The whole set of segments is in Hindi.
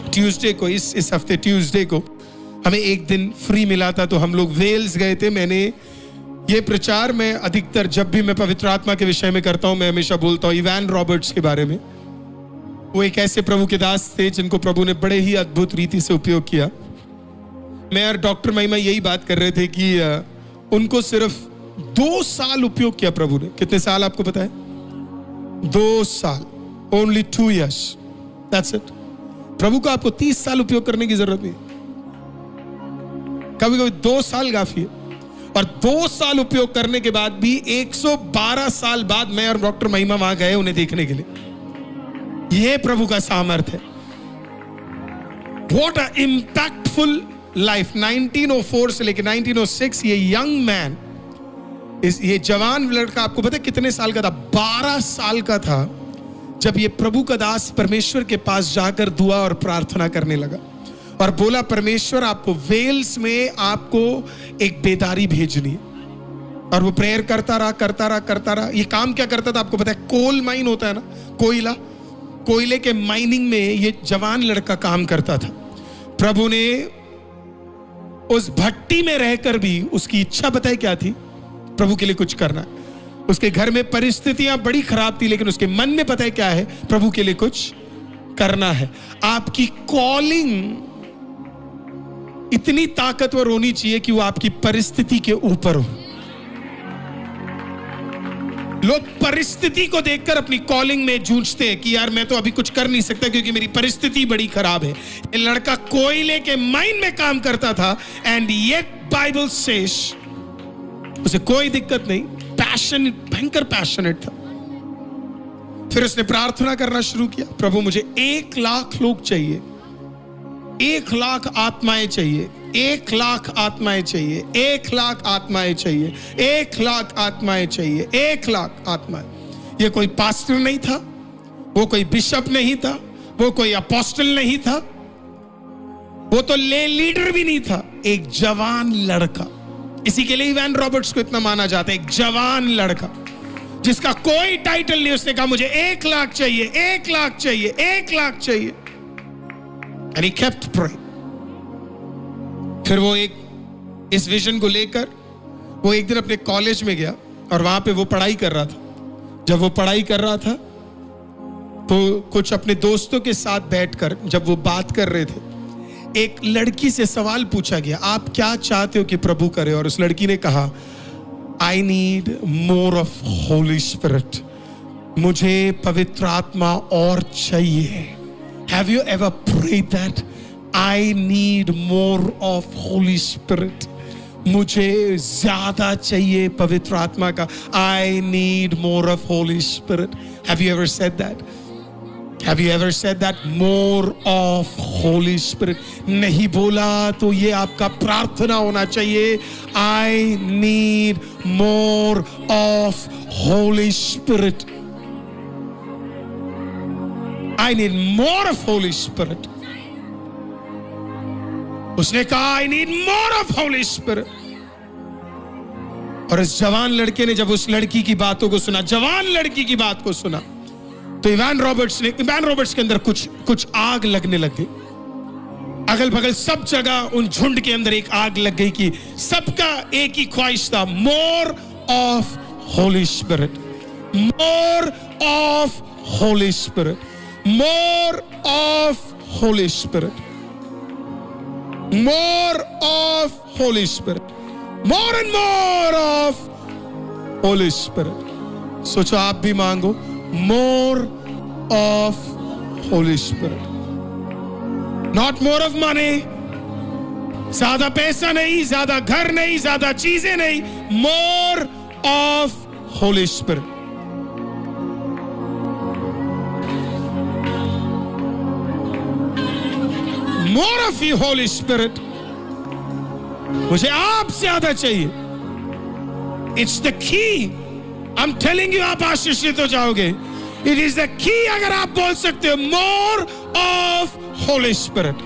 ट्यूसडे को, इस हफ्ते ट्यूसडे को हमें एक दिन फ्री मिला था, तो हम लोग वेल्स गए थे। मैंने ये प्रचार मैं अधिकतर जब भी मैं पवित्र आत्मा के विषय में करता हूं, मैं हमेशा बोलता हूं इवान रॉबर्ट्स के बारे में। वो एक ऐसे प्रभु के दास थे जिनको प्रभु ने बड़े ही अद्भुत रीति से उपयोग किया। मैं और डॉक्टर महिमा यही बात कर रहे थे कि उनको सिर्फ 2 साल उपयोग किया प्रभु ने। कितने साल आपको पता है? 2 साल, ओनली 2 years, दैट्स इट। प्रभु को आपको 30 साल उपयोग करने की जरूरत नहीं, कभी कभी 2 साल काफी है। और 2 साल उपयोग करने के बाद भी 112 साल बाद मैं और डॉक्टर महिमा वहां गए उन्हें देखने के लिए। यह प्रभु का सामर्थ है। What a impactful life. 1904 से लेकर 1906 ये यंग मैन, ये जवान लड़का, आपको पता है कितने साल का था? 12 साल का था जब ये प्रभु का दास परमेश्वर के पास जाकर दुआ और प्रार्थना करने लगा और बोला, परमेश्वर आपको वेल्स में आपको एक बेदारी भेजनी है। और वो प्रेयर करता रहा। ये काम क्या करता था आपको पता है? कोल माइन होता है ना, कोयला, कोयले के माइनिंग में ये जवान लड़का काम करता था। प्रभु ने उस भट्टी में रहकर भी उसकी इच्छा बताई क्या थी? प्रभु के लिए कुछ करना। उसके घर में परिस्थितियां बड़ी खराब थी, लेकिन उसके मन में पता है क्या है? प्रभु के लिए कुछ करना है। आपकी कॉलिंग इतनी ताकतवर होनी चाहिए कि वो आपकी परिस्थिति के ऊपर हो। लोग परिस्थिति को देखकर अपनी कॉलिंग में जूझते हैं कि यार मैं तो अभी कुछ कर नहीं सकता क्योंकि मेरी परिस्थिति बड़ी खराब है। ये लड़का कोयले के माइन में काम करता था, एंड येट बाइबल सेज उसे कोई दिक्कत नहीं, पैशन, भयंकर पैशनेट था। फिर उसने प्रार्थना करना शुरू किया, प्रभु मुझे 1 लाख लोग चाहिए, 1 लाख आत्माएं चाहिए, 1 लाख आत्माएं चाहिए, 1 लाख आत्माएं चाहिए, 1 लाख आत्माएं चाहिए, 1 लाख आत्माएं। ये कोई पास्टर नहीं था, वो कोई बिशप नहीं था, वो कोई अपोस्टल नहीं था, वो तो ले लीडर भी नहीं था, एक जवान लड़का। इसी के लिए इवान रॉबर्ट्स को इतना माना जाता है, एक जवान लड़का जिसका कोई टाइटल नहीं। उसने कहा मुझे 1 लाख चाहिए, 1 लाख चाहिए, 1 लाख चाहिए। And he kept praying. फिर वो इस विजन को लेकर वो एक दिन अपने कॉलेज में गया और वहां पे वो पढ़ाई कर रहा था। जब वो पढ़ाई कर रहा था तो कुछ अपने दोस्तों के साथ बैठकर जब वो बात कर रहे थे, एक लड़की से सवाल पूछा गया, आप क्या चाहते हो कि प्रभु करे? और उस लड़की ने कहा, I need more of Holi spirit. मुझे पवित्र आत्मा और चाहिए। Have you ever prayed that? I need more of Holy Spirit. मुझे ज्यादा चाहिए पवित्र आत्मा का। I need more of Holy Spirit. Have you ever said that? Have you ever said that? More of Holy Spirit. नहीं बोला तो ये आपका प्रार्थना होना चाहिए। I need more of Holy Spirit. I need more of Holy Spirit. उसने कहा I need more of Holy Spirit. और इस जवान लड़के ने जब उस लड़की की बातों को सुना, जवान लड़की की बात को सुना, तो इवान रॉबर्ट्स के अंदर कुछ आग लगने लग गई। अगल बगल सब जगह उन झुंड के अंदर एक आग लग गई कि सबका एक ही ख्वाहिश था, more of Holi spirit, more of Holi spirit, more of Holy Spirit, more of Holy Spirit, more and more of Holy Spirit. सोचो आप भी मांगो, more of Holy Spirit, not more of money. ज्यादा पैसा नहीं, ज्यादा घर नहीं, ज्यादा चीजें नहीं, more of Holy Spirit. More of you, Holy Spirit. मुझे आप ज्यादा चाहिए। It's the key. I'm telling you, आप आशीषित हो जाओगे। It is the key. अगर आप बोल सकते हो, more of Holy Spirit,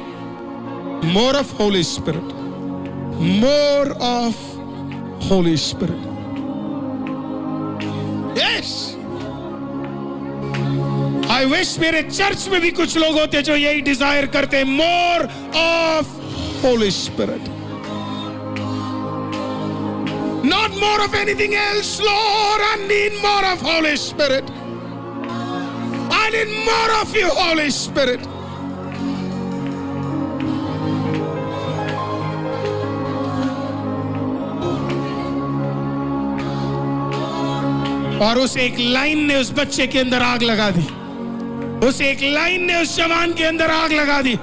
more of Holy Spirit, more of Holy Spirit. Yes. I I wish मेरे चर्च में भी कुछ लोग होते जो यही डिजायर करते, more of Holi spirit, not more of anything else. Lord, I need more of Holy Spirit. I need more of you, Holy Spirit. और उस एक लाइन ने उस बच्चे के अंदर आग लगा दी, उस एक लाइन ने उस जवान के अंदर आग लगा दी।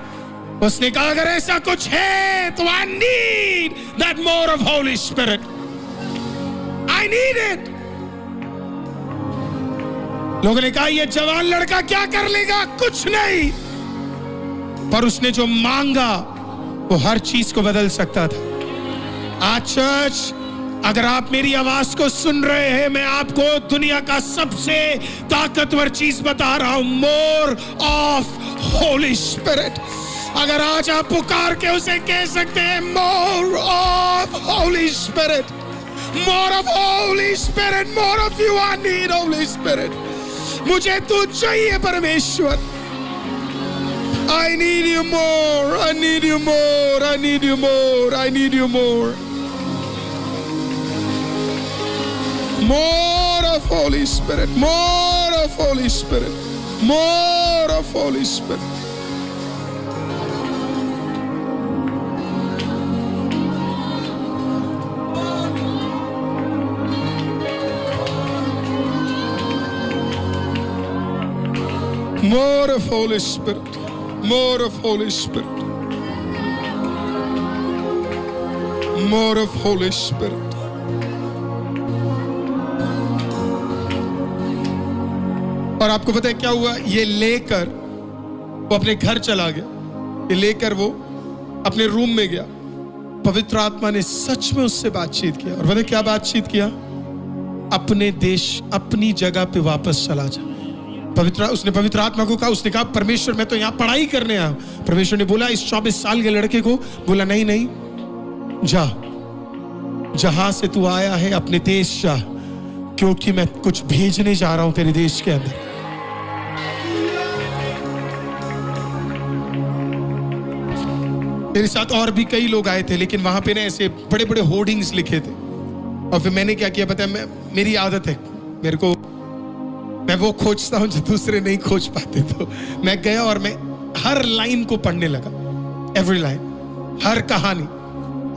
उसने कहा अगर ऐसा कुछ है तो I need that more of Holy Spirit. I need it. लोगों ने कहा ये जवान लड़का क्या कर लेगा, कुछ नहीं, पर उसने जो मांगा वो हर चीज को बदल सकता था। आज चर्च, अगर आप मेरी आवाज को सुन रहे हैं, मैं आपको दुनिया का सबसे ताकतवर चीज बता रहा हूं, मोर ऑफ होली स्पिरिट। अगर आज आप पुकार के उसे कह सकते हैं, more of Holi spirit, more of Holi spirit, more of you, I need Holi spirit. मुझे तू चाहिए परमेश्वर। I need you more, I need you more, I need you more, I need you more. More of Holy Spirit, more of Holy Spirit, more of Holy Spirit. More of Holy Spirit, more of Holy Spirit, more of Holy Spirit. और आपको पता है क्या हुआ, ये लेकर वो अपने घर चला गया, ये लेकर वो अपने रूम में गया। पवित्र आत्मा ने सच में उससे बातचीत किया, और पता है क्या बातचीत किया, अपने देश, अपनी जगह पे वापस चला जा। उसने पवित्र आत्मा को कहा, उसने कहा परमेश्वर मैं तो यहाँ पढ़ाई करने आया। परमेश्वर ने बोला इस 24 साल के लड़के को, बोला नहीं नहीं, जा, जहां से तू आया है अपने देश जा, क्योंकि मैं कुछ भेजने जा रहा हूं तेरे देश के अंदर। मेरे साथ और भी कई लोग आए थे, लेकिन वहां पे ना ऐसे बड़े बड़े होर्डिंग्स लिखे थे, और फिर मैंने क्या किया पता है, मेरी आदत है, मेरे को, मैं वो खोजता हूं जो दूसरे नहीं खोज पाते। तो मैं गया और मैं हर लाइन को पढ़ने लगा, एवरी लाइन, हर कहानी,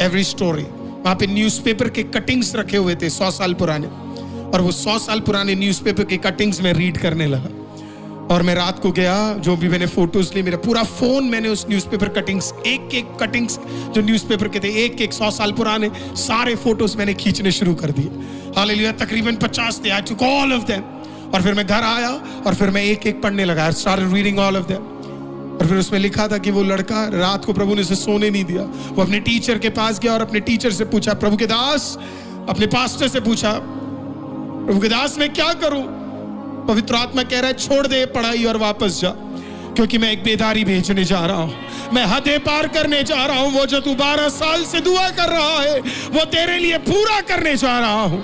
एवरी स्टोरी। वहां पे न्यूज़पेपर के कटिंग्स रखे हुए थे 100 साल पुराने, और वो 100 साल पुराने न्यूज़पेपर के कटिंग्स में रीड करने लगा। और मैं रात को गया, जो भी मैंने फोटोज ली, मेरा पूरा फोन मैंने उस न्यूज़पेपर कटिंग्स, एक एक कटिंग्स जो न्यूज़पेपर के थे, एक एक 100 साल पुराने सारे फोटोज मैंने खींचने शुरू कर दिए। हालेलुया, तकरीबन 50 थे। आई टुक ऑल ऑफ देम, और फिर मैं घर आया और फिर मैं एक एक पढ़ने लगा, I started reading all of them. और फिर उसमें लिखा था कि वो लड़का, रात को प्रभु ने उसे सोने नहीं दिया, वो अपने टीचर के पास गया और अपने टीचर से पूछा, प्रभु के दास, अपने पास्टर से पूछा, प्रभु के दास मैं क्या करूं? पवित्र आत्मा कह रहा है छोड़ दे पढ़ाई और वापस जा, क्योंकि मैं एक बेदारी भेजने जा रहा हूं, मैं हदें पार करने जा रहा हूं। वो जो तू 12 साल से दुआ कर रहा है वो तेरे लिए पूरा करने जा रहा हूं।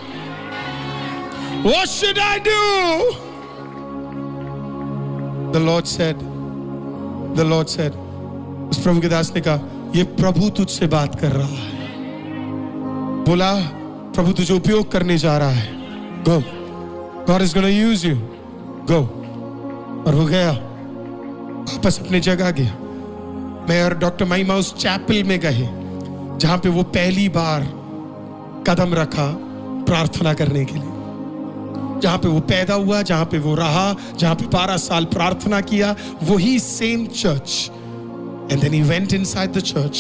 What should I do? The Lord said, उस प्रभु के दास ने कहा, ये प्रभु तुझसे बात कर रहा है। बोला, प्रभु तुझे उपयोग करने जा रहा है, go, God is gonna use you, go। और वो गया, वापस अपने जगह गया। मैं और डॉक्टर माइमा उस चैपल में गए जहां पे वो पहली बार कदम रखा प्रार्थना करने के लिए, जहां पे वो पैदा हुआ, जहां पे वो रहा, जहां पे 12 साल प्रार्थना किया, वही same church. And then he went inside the church,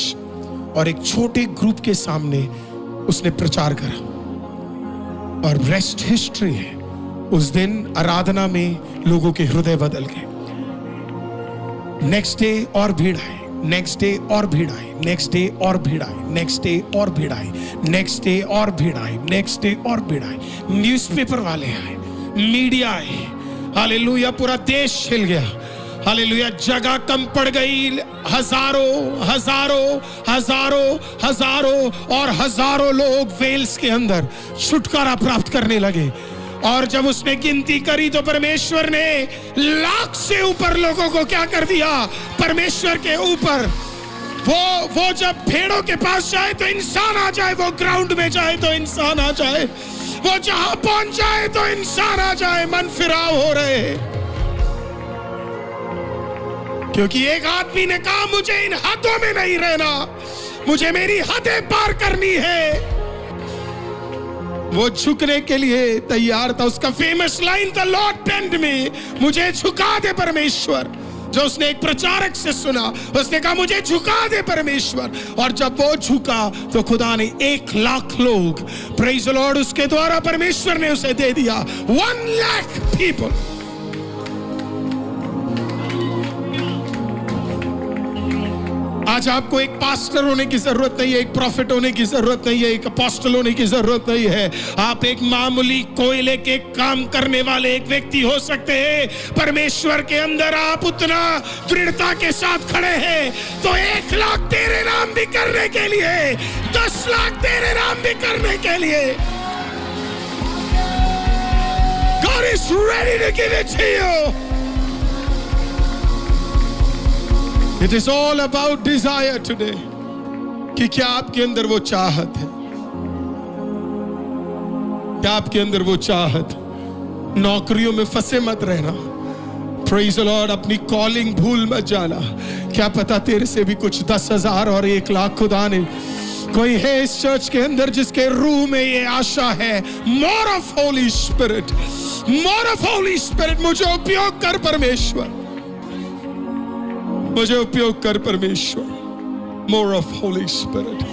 और एक छोटे ग्रुप के सामने उसने प्रचार करा, और रेस्ट हिस्ट्री है। उस दिन आराधना में लोगों के हृदय बदल गए। नेक्स्ट डे और भीड़ आई, नेक्स्ट डे और भीड़ आई, नेक्स्ट डे और भीड़ आई, नेक्स्ट डे और भीड़ आई, नेक्स्ट डे और भीड़ आई, नेक्स्ट डे और भीड़ आई। न्यूज़पेपर वाले आए, मीडिया आए, हालेलुया, पूरा देश हिल गया, हालेलुया। जगह कम पड़ गई, हजारों हजारों हजारों हजारों और हजारों लोग वेल्स के अंदर छुटकारा प्राप्त करने लगे। और जब उसने गिनती करी तो परमेश्वर ने लाख से ऊपर लोगों को क्या कर दिया, परमेश्वर के ऊपर। वो जब भेड़ों के पास जाए तो इंसान आ जाए, वो ग्राउंड में जाए तो इंसान आ जाए, वो जहां पहुंच जाए तो इंसान आ जाए। मन फिराव हो रहे हैं क्योंकि एक आदमी ने कहा मुझे इन हदों में नहीं रहना, मुझे मेरी हदें पार करनी है। वो झुकने के लिए तैयार था। उसका फेमस लाइन था, लॉर्ड बेंड मी, मुझे झुका दे परमेश्वर। जो उसने एक प्रचारक से सुना, उसने कहा मुझे झुका दे परमेश्वर। और जब वो झुका तो खुदा ने 1,00,000 लोग, प्रेज द लॉर्ड, उसके द्वारा परमेश्वर ने उसे दे दिया। 1,00,000 पीपल। आज आपको एक पास्टर होने की जरूरत नहीं है, एक प्रॉफिट होने की जरूरत नहीं है, एक अपोस्टल होने की जरूरत नहीं है। आप एक मामूली कोयले के काम करने वाले एक व्यक्ति हो सकते हैं। परमेश्वर के अंदर आप उतना दृढ़ता के साथ खड़े हैं तो 1,00,000 तेरे नाम भी करने के लिए, 10,00,000 तेरे नाम भी करने के लिए God is ready to give it to you. It is all about desire today. कि क्या आपके अंदर वो चाहत है, क्या आपके अंदर वो चाहत। नौकरियों में फंसे मत रहना, Praise the Lord, अपनी कॉलिंग भूल मत जाना। क्या पता तेरे से भी कुछ 10,000 और 1,00,000 खुदा ने। कोई है इस चर्च के अंदर जिसके रूह में ये आशा है, more of Holy Spirit, more of Holy Spirit, मुझे उपयोग कर परमेश्वर, मुझे उपयोग कर परमेश्वर, more of Holy Spirit.